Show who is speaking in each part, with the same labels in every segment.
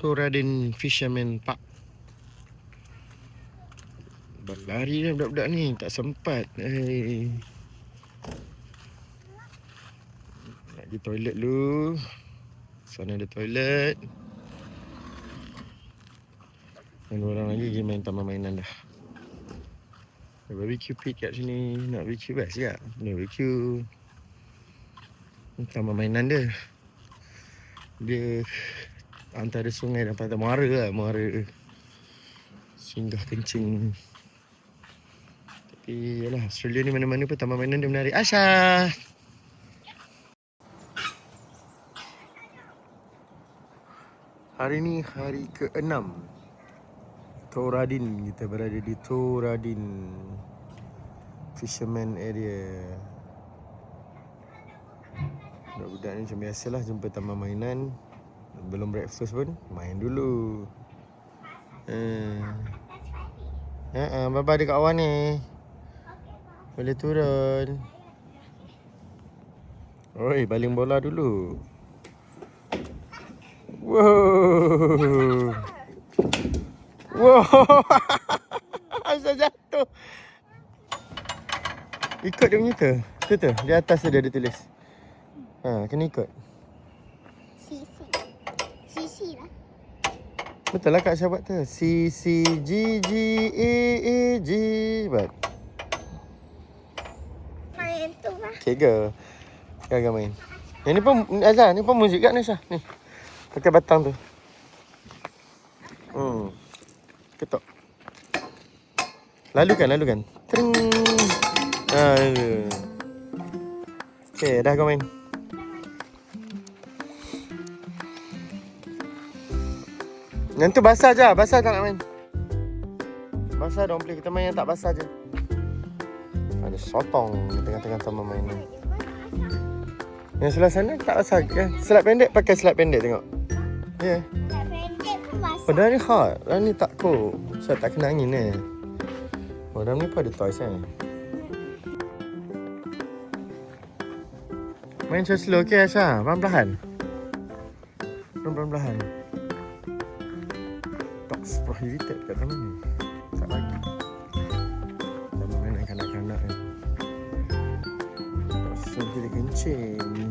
Speaker 1: Toradin Fisherman Park. Berlari dah budak-budak ni, tak sempat. Nak pergi toilet dulu. Sana ada toilet. Dan orang lagi pergi main taman mainan dah. Ada barbecue pit kat sini. Nak barbecue best ke? Barbecue. Taman mainan dia. Dia antara sungai dan pantai Muara lah. Muara singgah kencing. Tapi yalah, Australia ni mana-mana pun taman mainan dia menarik. Asha! Hari ni hari ke-6 Toradin. Kita berada di Toradin Fisherman Area. Budak-budak ni macam biasalah jumpa taman mainan. Belum breakfast pun main dulu. Baba dekat awan ni. Boleh turun. Oi, baling bola dulu. Wow. Wow. Asal jatuh. Ikut dia punya tu. Tu. Di atas tu dia ada tulis. Kena ikut.
Speaker 2: Sisi lah.
Speaker 1: Betul lah Kak Syah buat tu. C, C, G, G, A, A, G. Buat.
Speaker 2: Main tu lah.
Speaker 1: Okay ke? Agak main. Yang ni pun Azhar, ni pun muzik kat ni Syah. Ni. Pakai batang tu. Ketok. Lalu kan. Tring. Okay, dah kau main. Yang tu basah je. Basah tak nak main. Basah don't play. Kita main yang tak basah je. Ada sotong di tengah-tengah taman mainan. Yang sebelah sana tak basah kan? Selat pendek pakai selat pendek tengok. Ya. Yeah.
Speaker 2: Tak pendek pun basah.
Speaker 1: Padahal ni hot. Dah ni tak cool. Sebab tak kena angin ni. Dalam ni pun ada toys kan. Main so slow ke Aisyah? Perlahan-lahan. Perlahan-lahan. Dogs prohibited kat taman ni. Tak lagi. Taman mainan kanak-kanak kan. Dogs nanti dia kencing.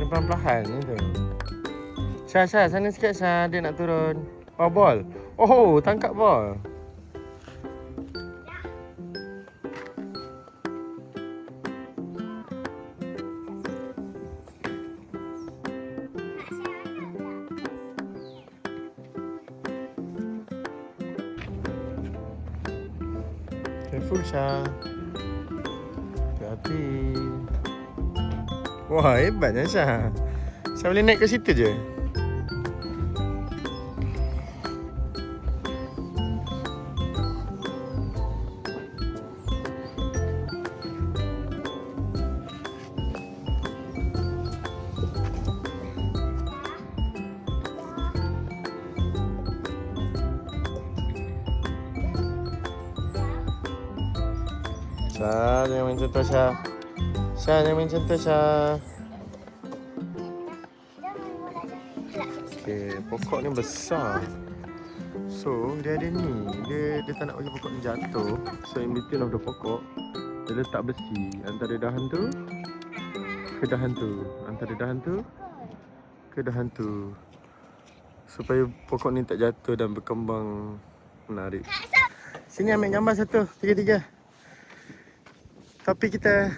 Speaker 1: Perlahan-lahan ni tu. Syah, sana sikit Syah. Dia nak turun. Oh, bol. Oh, tangkap bol. Careful Syah. Hati-hati. Wah, hebatnya Syah. Syah boleh naik ke situ je. Syah, jangan main contoh Syah. Syah, jangan main contoh Syah. Okay, pokok ni besar. So, dia ada ni. Dia tak nak bagi pokok ni jatuh. So, in between of the pokok, dia letak besi antara dahan tu ke dahan tu. Antara dahan tu ke dahan tu. Supaya pokok ni tak jatuh dan berkembang menarik. Sini ambil gambar satu. Tiga-tiga. Tapi kita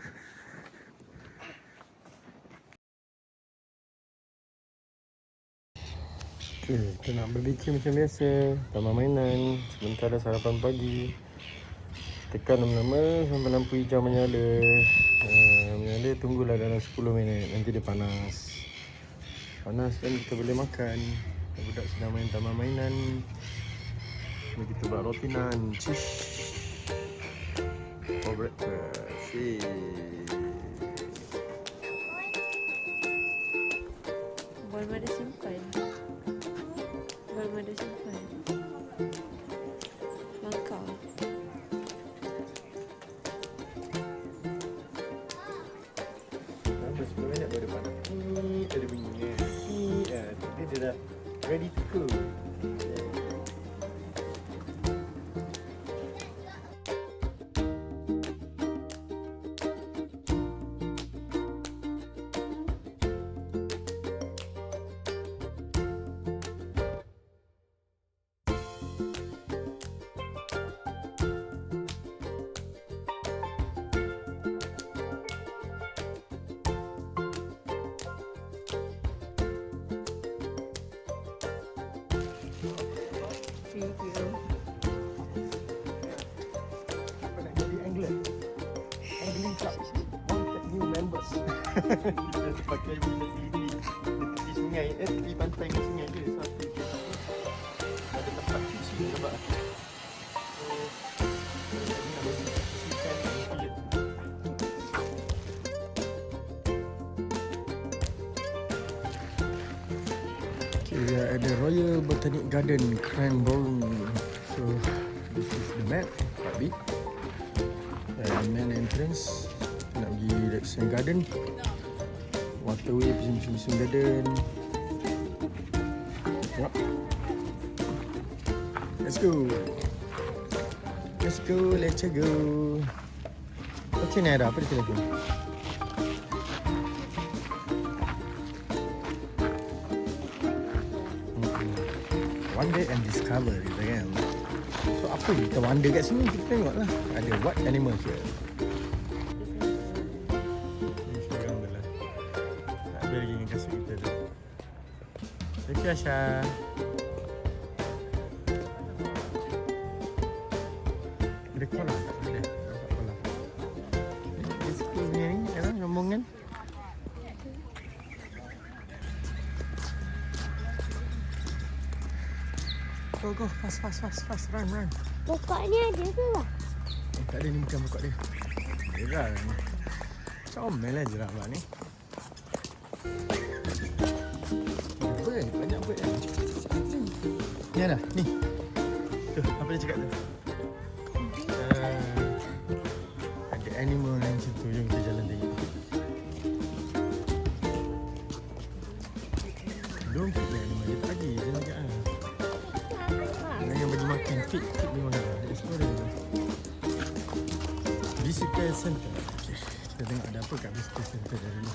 Speaker 1: kita nak barbecue macam biasa. Taman mainan. Sebentar dah sarapan pagi. Tekan lama-lama sampai lampu hijau menyala. Menyala tunggulah dalam 10 minit. Nanti dia panas. Panas dan kita boleh makan. Budak sedang main taman mainan. Kita buat roti nan. Cish. For breakfast. dah ready to cook. Apa nak jadi angler? Angling club. Wanted new members. Kita pakai benda sini di sungai, di pantai ke sungai je. Satu ada tempat cuci sebab we are at the Royal Botanic Garden, Cranbourne. So this is the map, quite big. And main entrance, kita nak pergi Rexon Garden. Waterway, Pisang Garden. Yep. Let's go. Let's go, let's go. Macam ni ada apa di telefon? Wonder and discover kita kan. So apa yang kita wonder kat sini, kita tengok lah. Ada what animal here. Ini seorang tu lah. Tak ada lagi yang kasut kita tu. Thank you Asha. Ada kolam tak? Ada. Nampak kolam. Dia suka punya ni, kan? Rombongan. Go, go, fast, run.
Speaker 2: Pokok ni ada ke lah?
Speaker 1: Tak ada, ni bukan pokok dia. Jerah ni. Comel lah jerah abang ni. Bird, banyak bird kan. Ni lah, ni. Tu, apa dia cakap tu? Ada animal yang macam tu, jom kita jalan tengok. Don't feed the animal, dia pagi, dia nak jalan. Yang bagi makan, feed dia makan. Dia explore dia. Visitor center. Okay. Kita tengok ada apa kat visitor center dah dulu.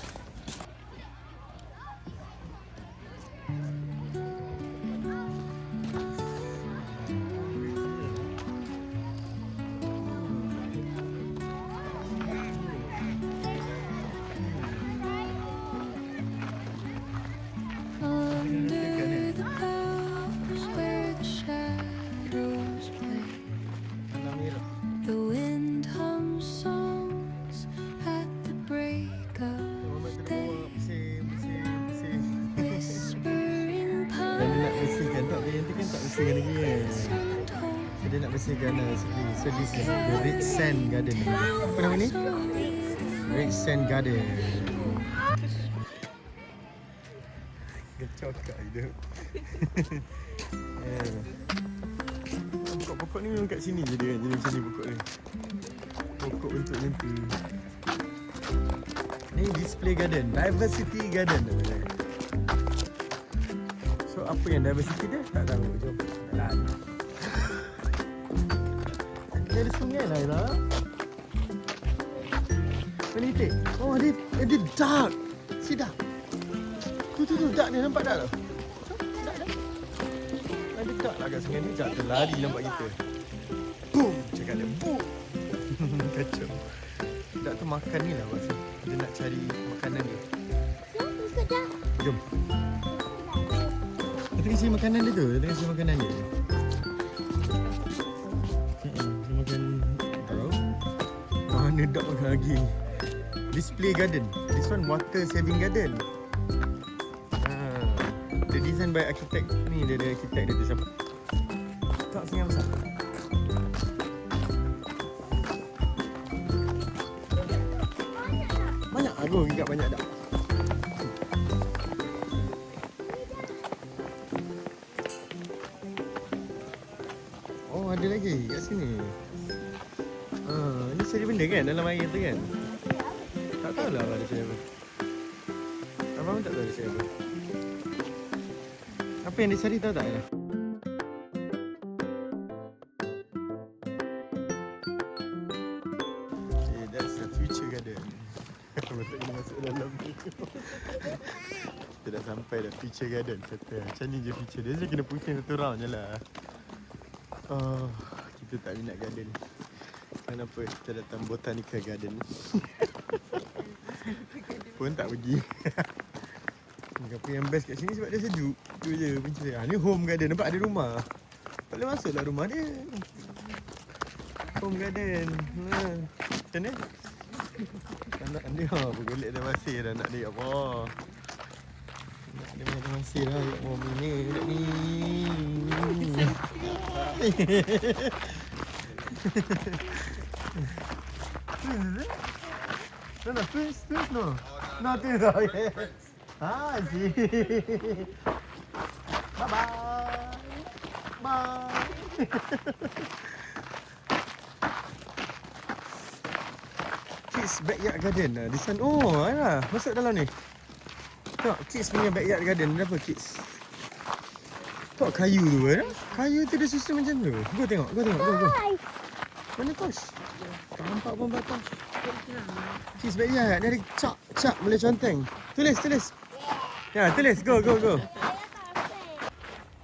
Speaker 1: Dia nak bersihkan sini. So this is the Red Sand Garden. Apa nama ni? Red Sand Garden. Gacau kat hidup. Pokok-pokok ni memang kat sini je dia kan. Jadi macam ni pokok ni. Pokok untuk nanti. Ni display garden. Diversity garden namanya. So apa yang diversity dia? Tak tahu. Jom. Jalan. Dia ada sungai lah Ira. Penitik. Oh dia dark. See dark. Tu dark ni, nampak tak tu? Dark dah. Ada dark lah kat sungai ni. Dark terlari nampak kita. Boom. Cakap dia boom. Kacau. Dark tu makan ni lah maksud. Dia nak cari makanan dia. Jom. Dia tengah cari makanan dia tu. Dia tengah cari makanan dia. Mana dak makan lagi. Display garden. This one water saving garden. Dia design by architect. Ni dia ada architect dia tu siapa? Tak sangat besar. Banyak aku ingat banyak dak. Oh ada lagi kat sini. Ini cari benda kan dalam air tu kan? Tak tahulah abang dia cari apa. Abang tak tahu dia cari apa. Apa yang dia cari tahu tak? Okay, that's the future garden. Betul kena masuk dalam ni. Kita dah sampai dah future garden. Kata macam ni je future dia. Dia kena pusing satu round je lah. Oh, kita tak minat garden. Kenapa kita datang botanical garden? Pun tak pergi. Apa yang best kat sini sebab dia sejuk. Tu je punca dia. Ni home garden. Nampak ada rumah. Tak boleh masuk lah rumah dia. Home garden. Macam mana? Anak dia bergolek dalam pasir dah anak dia. Allah. Anak dia main dalam pasir dah. Ya Allah, mana budak ni. No, twist, no. No, twist. Ah, see. Bye-bye. Bye. Kids backyard garden. This one. Oh, alah. Masuk dalam ni. Tengok, kids punya backyard garden. Berapa kids? Tengok kayu tu kan? Kayu tu dia susun macam tu. Go tengok, go. Mana Tosh? Tak nampak pun batas. Kids backyard. Dia ada cap boleh conteng. Tulis. Ya, tulis. Go.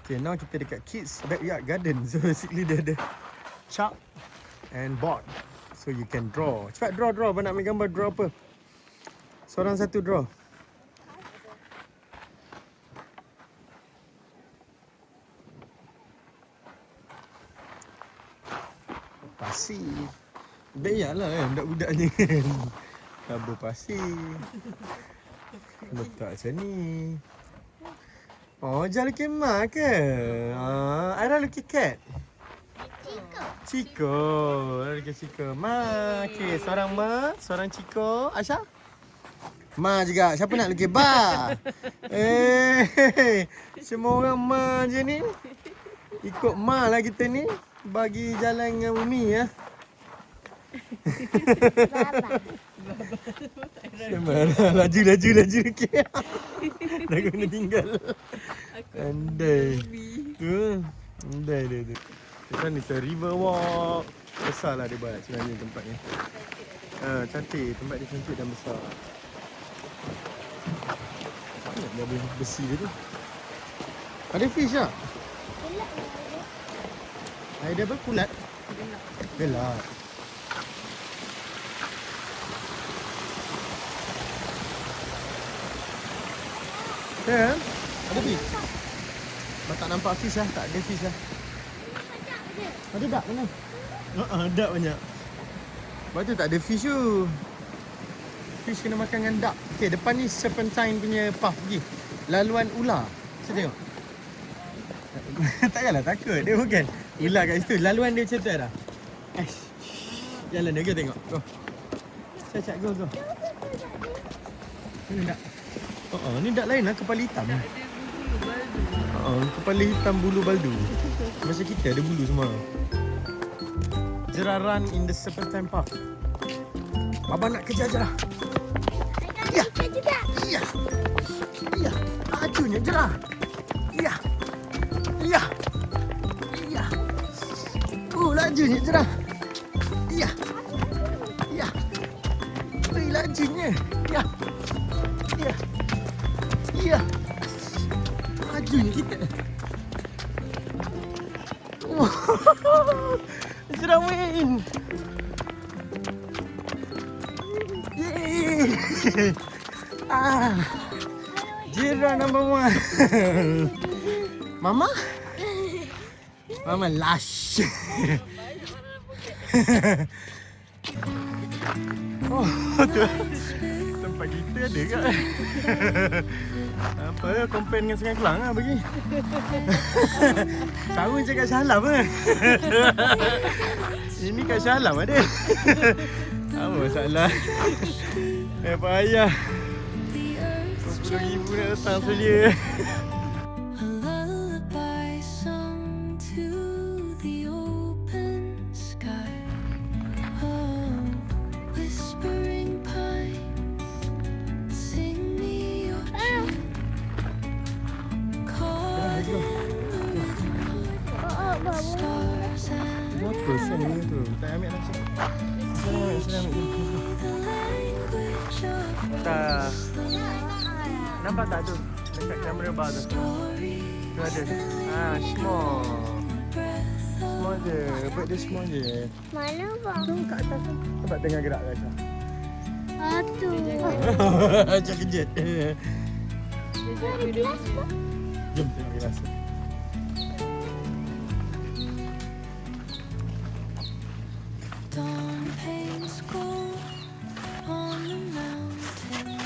Speaker 1: Okay, now kita dekat kids backyard garden. So basically dia ada chalk and board. So you can draw. Cepat draw. Apa nak ambil gambar, draw apa? Seorang satu draw. Pasir. Backyard lah kan, budak-budak ni kan. Kabur pasir. Letak macam ni. Oh, Jah lukis mak ke? Aira lukis cat? Ciko. Aira lukis Ciko. Ma. Okay, seorang Ma, seorang Ciko. Aisyah? Ma juga. Siapa nak lukis Ba? Semua orang Ma je ni. Ikut Ma lah kita ni. Bagi jalan dengan Umi ya. Laju okey. Dah kena tinggal. Andai. Andai dia tu. Kita ni river walk. Besarlah dia buat sebenarnya tempat ni. Cantik, tempat dia cantik dan besar. Banyak dia ada besi dia tu. Ada fish tak? Ada apa? Kulat? Gelap. Ya, ada fish. Tak nampak fish lah, tak ada fish lah. Ada duck mana? Duck banyak. Sebab tu tak ada fish tu. Fish kena makan dengan duck. Okay, depan ni serpentine punya path pergi. Laluan ular. Saya tengok. Takkanlah takut, dia bukan ular kat situ. Laluan dia macam tu dah. Jalan dia, tengok. Go. Cak, go. Ni duck. Ni duck lain lah, kepala hitam. Kepala hitam bulu baldu. Macam kita ada bulu semua. Jerah run in the serpentine path. Baba nak kejar je lah. Ya. Lajunya jerah. Ya. Lajunya jerah. Ya. Lajunya. Ya. Lajunya kita. Jerah main. Yeay. Jerah number 1. Mama lush. Tu tempat kita ada kat. Apa compare dengan Sungai Kelang lah bagi. Tahu cakap Shah Alam lah. Ini kat Shah Alam ada. Apa masalah? Payah. RM20,000 nak datang selia. ambil langsung. Sini ambil. Tak. Nampak tak tu? Dekat kamera bar tu. Tu ada. Small. Small je. Bird dia small je.
Speaker 2: Mana bang?
Speaker 1: Tu kat atas tu. Nampak tengah gerak kat atas.
Speaker 2: Tu.
Speaker 1: Macam kejut. Jom tengok dia rasa.
Speaker 3: Dawn paints gold on the mountains,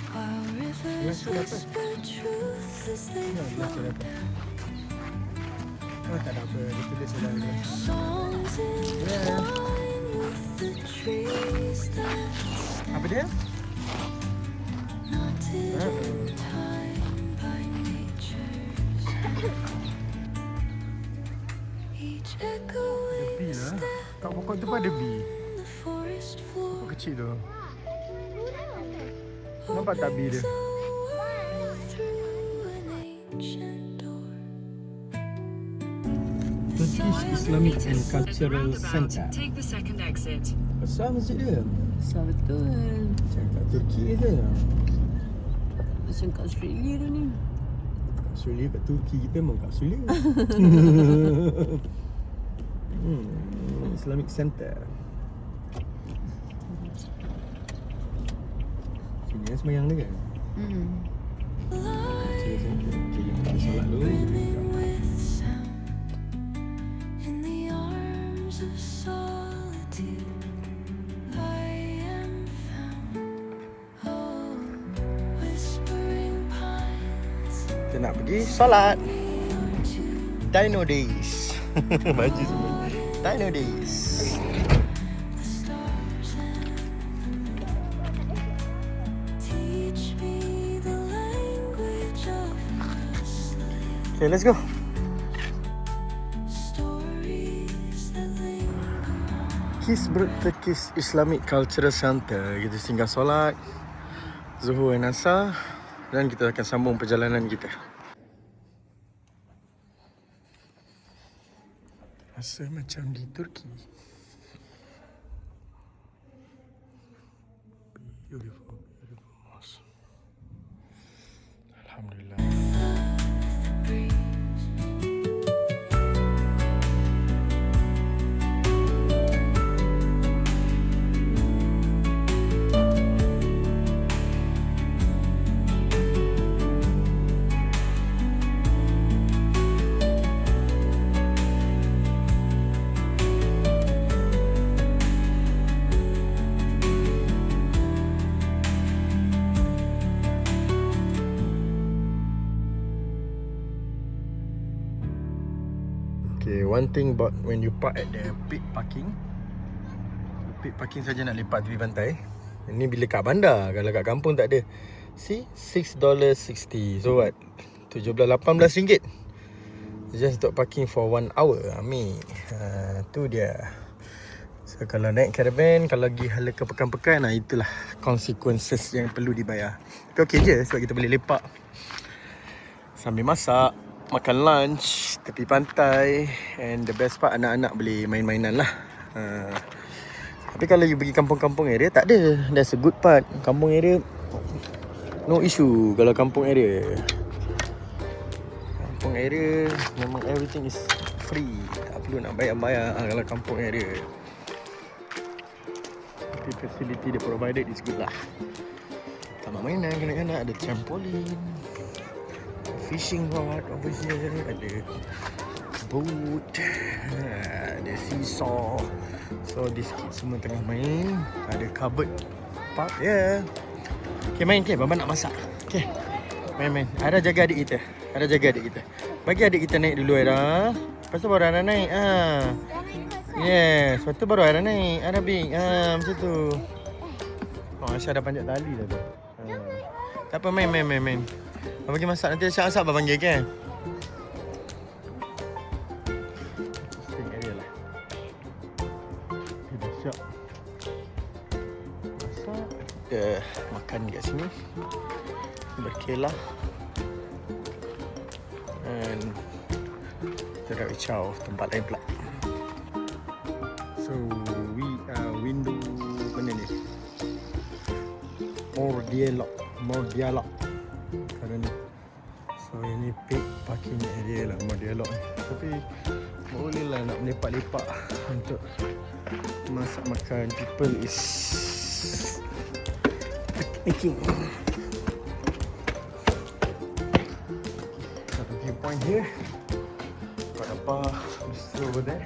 Speaker 3: while rivers whisper truth as they flow down.
Speaker 1: Oh, tak ada apa. Dia tulis dalam dia.
Speaker 3: Songs entwined with the trees that
Speaker 1: Apa dia?
Speaker 3: knotted in time by nature's hand. Each echoing
Speaker 1: Bee lah.
Speaker 3: step
Speaker 1: Kat pokok tu pun ada bee.
Speaker 3: on the forest floor.
Speaker 1: Pokok kecil tu. Nampak tak bee dia? Turkish Islamic and Cultural Center.
Speaker 4: Take the second exit.
Speaker 1: Besar masjid dia.
Speaker 5: Besar betul.
Speaker 1: Macam kat Turki je.
Speaker 5: Macam kat Australia tu ni.
Speaker 1: Kat Australia, kat Turki kita memang kat Australia. Islamic Center. Sini kan semayang dia kan? Cik center. Cik kita solat dulu.
Speaker 3: In the arms of solitude, I am found. Oh, whispering pines.
Speaker 1: Kita nak pergi solat. Dino Days. Baju semua. Dino Days.
Speaker 3: The stars and teach me the language of rustling
Speaker 1: Okay, let's go.
Speaker 3: stories that linger.
Speaker 1: Kisbruk Turkish Islamic Cultural Center. Kita singgah solat Zuhur dan Asar dan kita akan sambung perjalanan kita. Rasa macam di Turki. Beautiful, beautiful mosque. Alhamdulillah. Okay, one thing about when you park at the pit parking saja nak lepak tepi pantai. Ini bila kat bandar, kalau kat kampung tak ada. See, $6.60. So what? 17-18 ringgit. Just untuk parking for 1 hour. Ambil. Tu dia. So kalau naik caravan, kalau pergi hala ke pekan-pekan, itulah consequences yang perlu dibayar. Tapi okey je sebab kita boleh lepak sambil masak, makan lunch tepi pantai, and the best part anak-anak boleh main-mainan lah. Tapi kalau you pergi kampung-kampung area tak ada. That's a good part. Kampung area no issue kalau kampung area. Kampung area memang everything is free. Tak perlu nak bayar-bayar kalau kampung area. Tapi facility dia provided is good lah. Taman mainan kanak-kanak, ada trampolin, fishing rod over here, ada boat, ada seesaw. So these kids semua tengah main. Ada cupboard park ya. Yeah. Okay, main ke? Baba nak masak. Okay, main-main. Ara jaga adik kita. Ara jaga adik kita. Bagi adik kita naik dulu Ara. Lepas tu baru Ara naik. Yes, lepas tu baru Ara naik. Ara bing. Macam tu. Oh, Aisyah dah panjat tali dah tu. Tak apa, main. Abang pergi masak, nanti Aisyah abang panggil kan? Sting area lah. Okay, dah siap. Masak. Kita makan kat sini. Berkelah. Dan kita nak chow tempat lain pula. So window mana ni? More dialog kat ni. So ini paid parking area lah, more dialog ni. Tapi boleh lah nak melepak-lepak untuk masak makan. People is picnicking. Satu viewpoint here. Kau nampak just over there.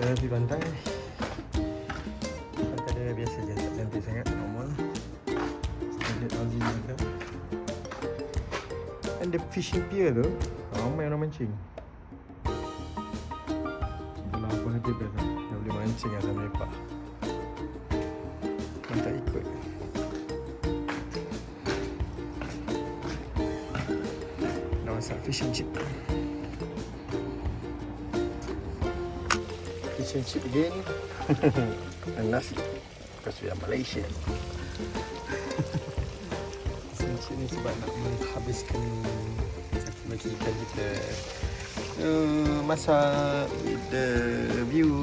Speaker 1: Di pantai. Pantai dia biasa je, tak cantik sangat, normal. Standard Aussie juga. And the fishing pier tu, ramai orang mancing. Itulah apa hati best lah. Dah boleh mancing lah sambil lepak. Kan tak ikut. Dah masak fish and chip. Fish and chip again. And nasi. Because we are Malaysian. Fish and chip ni sebab nak menghabiskan bagi ikan kita. Masak with the view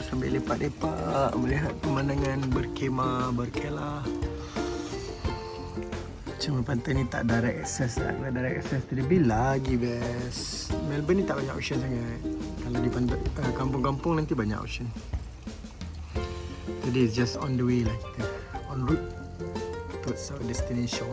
Speaker 1: sambil lepak-lepak, melihat pemandangan, berkemah, berkelah. Cuma pantai ni tak direct access lah. Kalau direct access tu lebih lagi best. Melbourne ni tak banyak option sangat. Kalau di pantai, kampung-kampung nanti banyak option. Jadi it's just on the way lah kita. On route towards our destination.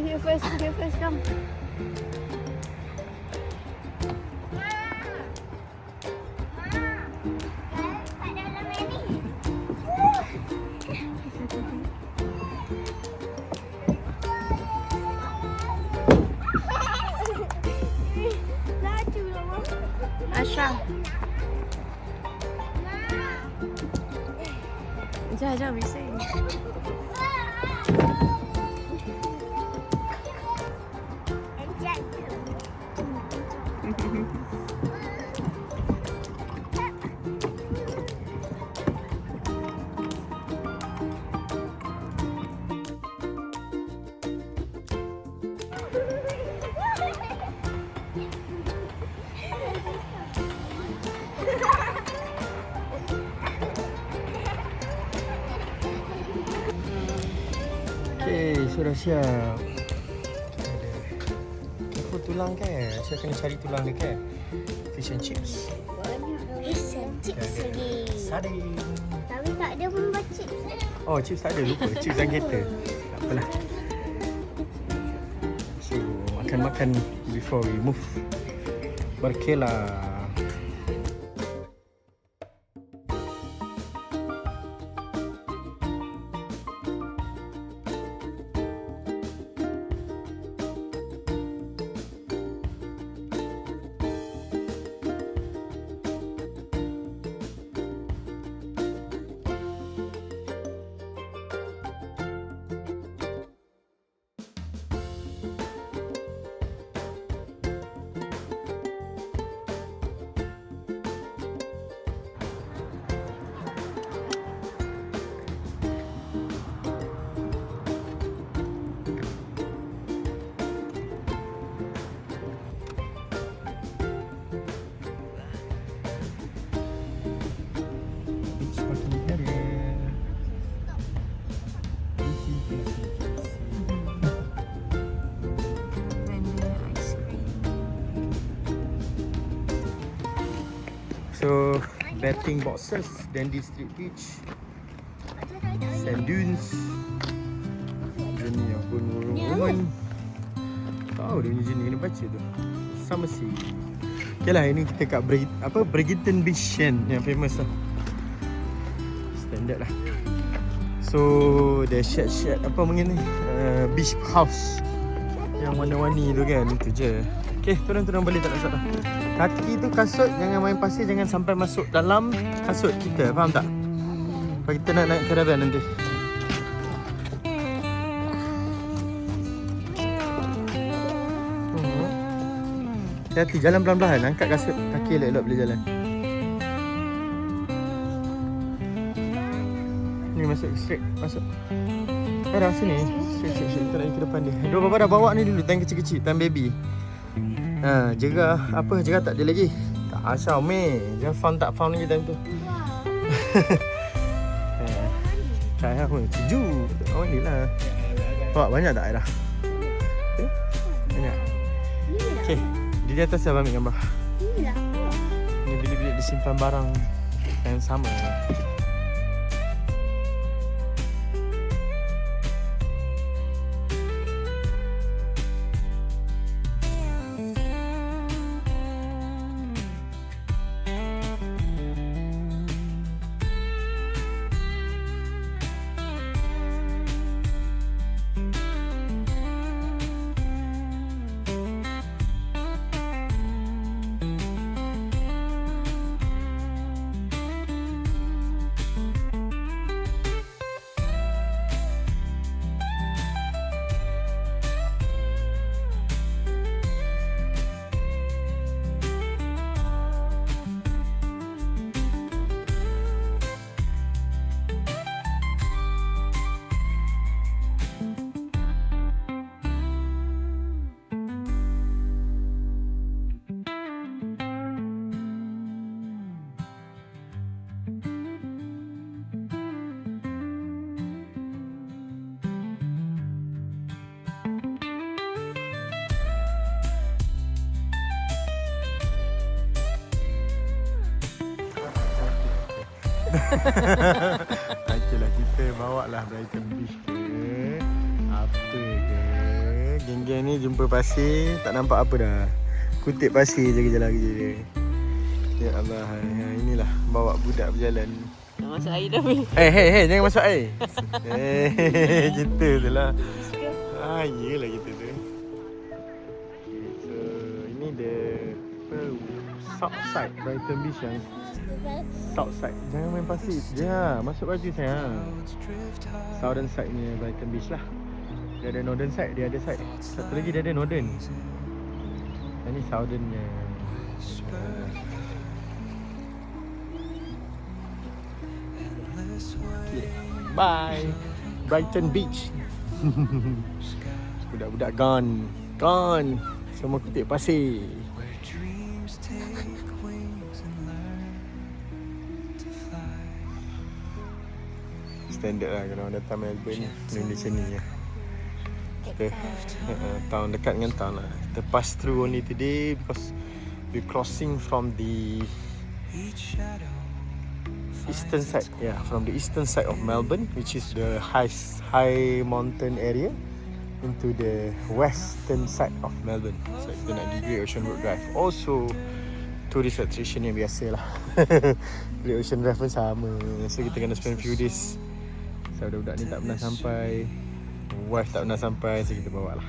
Speaker 2: Here first, come. Asha. Jangan bising. Okay, sudah siap. Ada tulang kan? Saya kena cari tulang dia kan? Fish and chips. Fish and chips lagi.
Speaker 1: Sardine.
Speaker 2: Tapi tak ada pun buat chips.
Speaker 1: Oh, chips tak ada, lupa. Chips dalam kereta. Tak apalah. So, makan-makan before we move. Berkelah. So, betting boxes, Dundee Street Beach, sand dunes, journey of woman. Tahu dia ni jenis kena baca tu. Summersea. Okay lah, ini kita kat Brighton Beach kan, yang famous lah. Standard lah.
Speaker 2: So the shed apa mungkin ni, beach house yang warna-warni tu kan, itu je. Okay, turun balik, tak nak salah. Kaki tu kasut, jangan main pasir, jangan sampai masuk dalam kasut kita, faham tak? Kalau kita nak naik caravan nanti. Hati-hati, jalan pelan-pelan, angkat kasut, kaki elok-elok boleh jalan. Ni masuk straight, masuk. Dah sini, straight. Kita nak ke depan dia. Dua bapa dah bawa ni dulu, time kecil-kecil, time baby. Jerah apa, jerah tak ada lagi. Tak asal meh, jerah tak found lagi time tu. Saya pun tuju. Oh ni lah. Bawa banyak tak dah? Okay? Banyak. Okay, di atas saya ambil gambar. Ni bilik-bilik disimpan barang yang sama. Okeylah, kita bawa lah Brighton Beach ke apa ke. Geng-geng ni jumpa pasir, tak nampak apa dah. Kutip pasir je kerja lagi dia. Ya Allah, inilah bawa budak berjalan.
Speaker 5: Nak masuk air dah weh.
Speaker 2: Hey, jangan masuk air. Kita tu lah. Yelah kita tu. Okay, so ini the south side Brighton Beach yang south side. Jangan main pasir je lah. Masuk baju sayang. Southern side ni Brighton Beach lah. Dia ada northern side, dia ada side. Satu lagi dia ada northern. Yang ni southernnya. Okay. Bye Brighton Beach. Budak-budak gone. Semua kutip pasir. Standard lah kalau datang Melbourne, Indonesia ni ya. Kita town dekat dengan town lah. Kita pass through only today because we crossing from the eastern side. Yeah, from the eastern side of Melbourne, which is the high mountain area, into the western side of Melbourne. So kita nak di Great Ocean Road Drive. Also tourist attraction yang biasa lah. Great Ocean Drive pun sama. So kita kena spend few days. So budak-budak ni tak pernah sampai, wife tak pernah sampai, so kita bawa lah.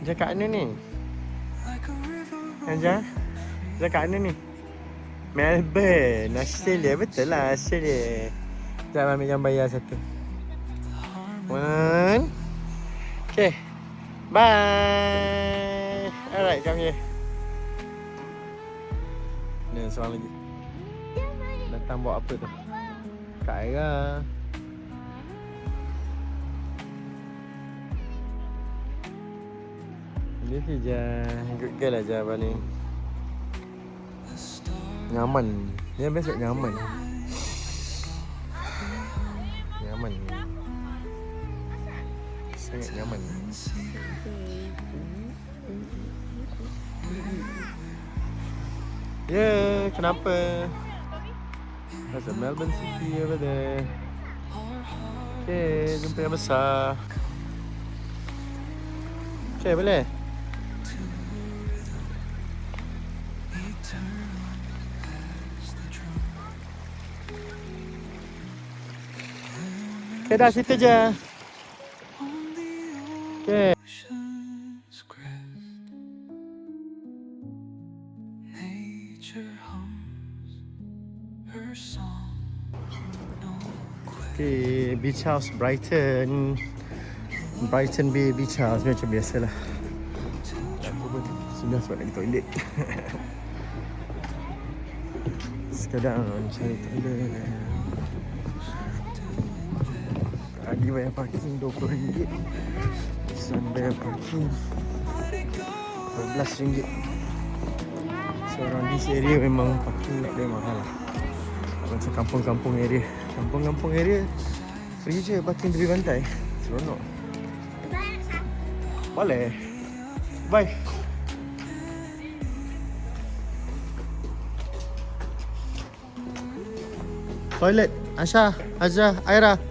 Speaker 2: Jangan kat mana ni? Jangan kat mana ni? Melbourne, Australia. Betul lah, Australia. Sekejap ambil gambar ya satu. One. Okay. Bye. Alright, come here. Ni seorang lagi. Datang bawa apa tu? Kak Aira. Dia tu je. Good girl lah je paling. Nyaman. Dia best nyaman. Nyaman. Sangat nyaman. Yeah, kenapa? There's a Melbourne City over there. Okay, jumpa yang besar. Okay, boleh?
Speaker 1: Okay, dah situ je. Okay.
Speaker 3: ocean's crest. Nature hums her song. No quest.
Speaker 1: Okay, Beach House Brighton. Brighton Bay Beach House macam biasalah. Aku pun sudah sebab nak pergi toilet. Sekadar cari toilet. Tadi bayar parking RM20. Sun bayar parking RM12. So around this area memang parking nak dia mahal lah. Macam kampung-kampung area. Kampung-kampung area free je parking tepi pantai. Seronok. Boleh. Bye. Toilet. Asha, Azra, Aira.